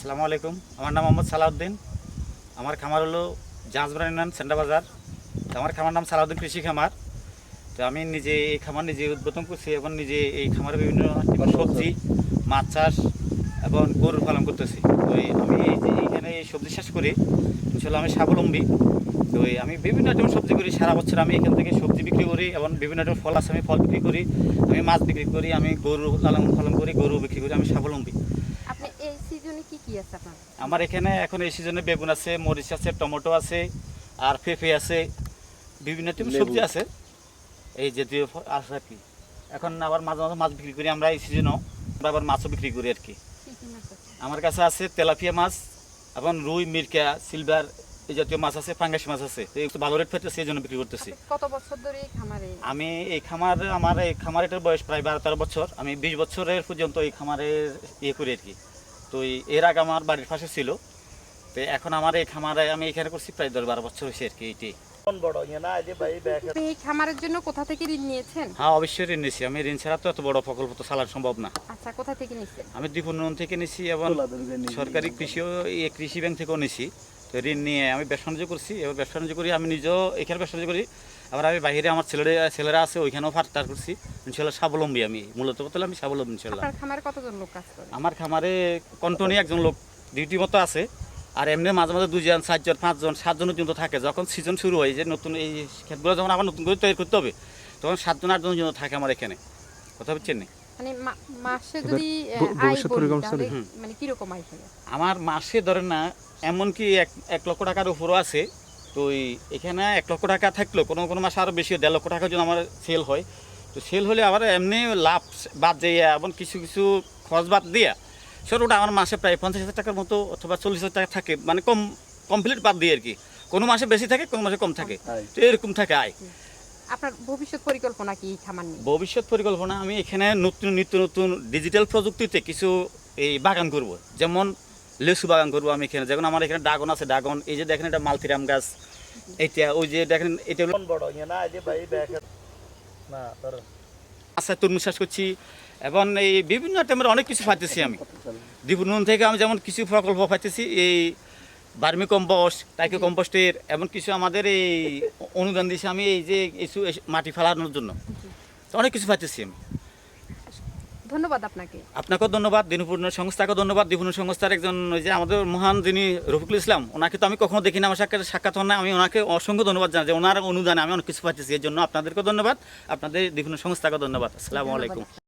আসসালামু আলাইকুম। আমার নাম মোহাম্মদ সালাউদ্দিন। আমার খামার হলো জাহাজবাড়া ইউনিয়ন সেন্টার বাজার। তো আমার খামার নাম সালাউদ্দিন কৃষি খামার। তো আমি নিজে এই খামার নিজে উদ্বোধন করছি এবং নিজে এই খামারে বিভিন্ন সবজি, মাছ চাষ এবং গরুর পালন করতেছি। তো আমি এই যে এইখানে এই সবজি চাষ করি, ইনশাল্লাহ আমি স্বাবলম্বী। তো আমি বিভিন্ন রকম সবজি করি, সারা বছর আমি এখান থেকে সবজি বিক্রি করি এবং বিভিন্ন রকম ফল আছে আমি ফল বিক্রি করি, আমি মাছ বিক্রি করি, আমি গরু লালন পালন করি, গরু বিক্রি করি, আমি স্বাবলম্বী। আপনি এই সিজনে কি আছে আপনার? আমার এখানে এখন এই সিজনে বেগুন আছে, মরিচ আছে, টমেটো আছে, আর পেঁপে আছে, বিভিন্ন রকম সবজি আছে, এই জাতীয় আছে আর কি। এখন আবার মাঝে মাঝে মাছ বিক্রি করি আমরা এই সিজনেও, আমরা আবার মাছও বিক্রি করি আর কি। কি মাছ আছে? আমার কাছে আছে তেলাপিয়া মাছ এবং রুই, মিরকা, সিলভার এই জাতীয় মাছ আছে, পাঙ্গাস মাছ আছে। তো একটু ভালো রেট পেতে সেই জন্য বিক্রি করতেছি। আপনি কত বছর ধরে এই খামারে? আমি এই খামার, আমার এই খামারেটার বয়স প্রায় 12-13 বছর। আমি 20 বছরের পর্যন্ত এই খামারের করি আর কি। তো এর আগে আমার বাড়ির পাশে ছিল। তো এখন আমার এই খামারে আমি এখানে করছি প্রায় 10-12 বছর হয়েছে আর কি। এইটি আপনি এই খামারের জন্য কোথা থেকে ঋণ নিয়েছেন? হ্যাঁ, অবশ্যই ঋণ নিয়েছি। আমি ঋণ ছাড়া তো এত বড় প্রকল্প তো চালানো সম্ভব না। আচ্ছা, কোথা থেকে নিয়েছেন? আমি দ্বীপোন্নয়ন থেকে নিয়েছি এবং সরকারি কৃষি ব্যাংক থেকেও নিয়েছি। তো ঋণ নিয়ে আমি ব্যবসা বাণিজ্য করছি। এবার ব্যবসা বাণিজ্য করি, আমি নিজেও এখানে ব্যবসা বাণিজ্য করি। আবার আমি বাইরে আমার ছেলেরা আছে, ওইখানেও পার্টনার করছি। ইনশাল্লাহ স্বাবলম্বী আমি, মূলত বলতে আমি স্বাবলম্বী ইনশাল্লাহ। আপনার খামারে কতজন লোক কাজ করে? আমার খামারে কন্টিনিউ একজন লোক ডিউটি মতো আছে। আর এমনি মাঝে মাঝে 2জন, 4জন, 5জন, 7জন পর্যন্ত থাকে। যখন সিজন শুরু হয়, যে নতুন এই ক্ষেতগুলো যখন আবার নতুন করে তৈরি করতে হবে, তখন 7জন 8জন পর্যন্ত থাকে আমার এখানে। কথা বুঝছেন না? মানে মাসে যদি আয় বলি তাহলে মানে কি রকম আয় হয়? আমার মাসে ধরেন না, এমনকি 1 লক্ষ টাকার উপরও আছে। তো এখানে 1 লক্ষ টাকা থাকলেও কোনো কোনো মাসে আরও বেশি 1.5 লক্ষ টাকা যদি আমার সেল হয়, তো সেল হলে আবার এমনি লাভ বাদ যাইয়া এবং কিছু কিছু খরচ বাদ দিয়া সেটা আমার মাসে প্রায় 50,000 টাকার মতো অথবা 40,000 টাকা থাকে, মানে কমপ্লিট বাদ দিয়ে আর কি। কোনো মাসে বেশি থাকে, কোনো মাসে কম থাকে, তো এরকম থাকে আয়। আপনার ভবিষ্যৎ পরিকল্পনা কি এই খামার নিয়ে? ভবিষ্যৎ পরিকল্পনা, আমি এখানে নিত্য নতুন ডিজিটাল প্রযুক্তিতে কিছু এই বাগান করব। যেমন লেসু বাগান করবো আমি এখানে। যেমন আমার এখানে ড্রাগন আছে, ড্রাগন, এই যে দেখেন এটা মালতিরাম গাছ, এইটা ওই যে দেখেন এটা আচ্ছা তরমুজ চাষ করছি এবং এই বিভিন্ন আইটেমের অনেক কিছু পাইতেছি আমি। দ্বীপোন্নয়ন থেকে আমি যেমন কিছু প্রকল্প পাইতেছি, এই বার্মি কম্পোস্ট, টাইকো কম্পোস্টের, এমন কিছু আমাদের এই অনুদান দিয়েছি আমি, এই যে কিছু মাটি ফেলানোর জন্য। তো অনেক কিছু পাইতেছি আমি। ধন্যবাদ আপনাকে। আপনাকেও ধন্যবাদ, দ্বীপোন্নয়ন সংস্থাকেও ধন্যবাদ। দ্বীপোন্নয়ন সংস্থার একজন ওই যে আমাদের মহান যিনি রফিকুল ইসলাম, ওনাকে তো আমি কখনো দেখি না, আমার সাক্ষাৎ হন না। আমি ওনাকে অসংখ্য ধন্যবাদ জানাই যে ওনার অনুদানে আমি অনেক কিছু পাইতেছি। এর জন্য আপনাদেরকেও ধন্যবাদ, আপনাদের দ্বীপোন্নয়ন সংস্থাকেও ধন্যবাদ। আসসালামু আলাইকুম।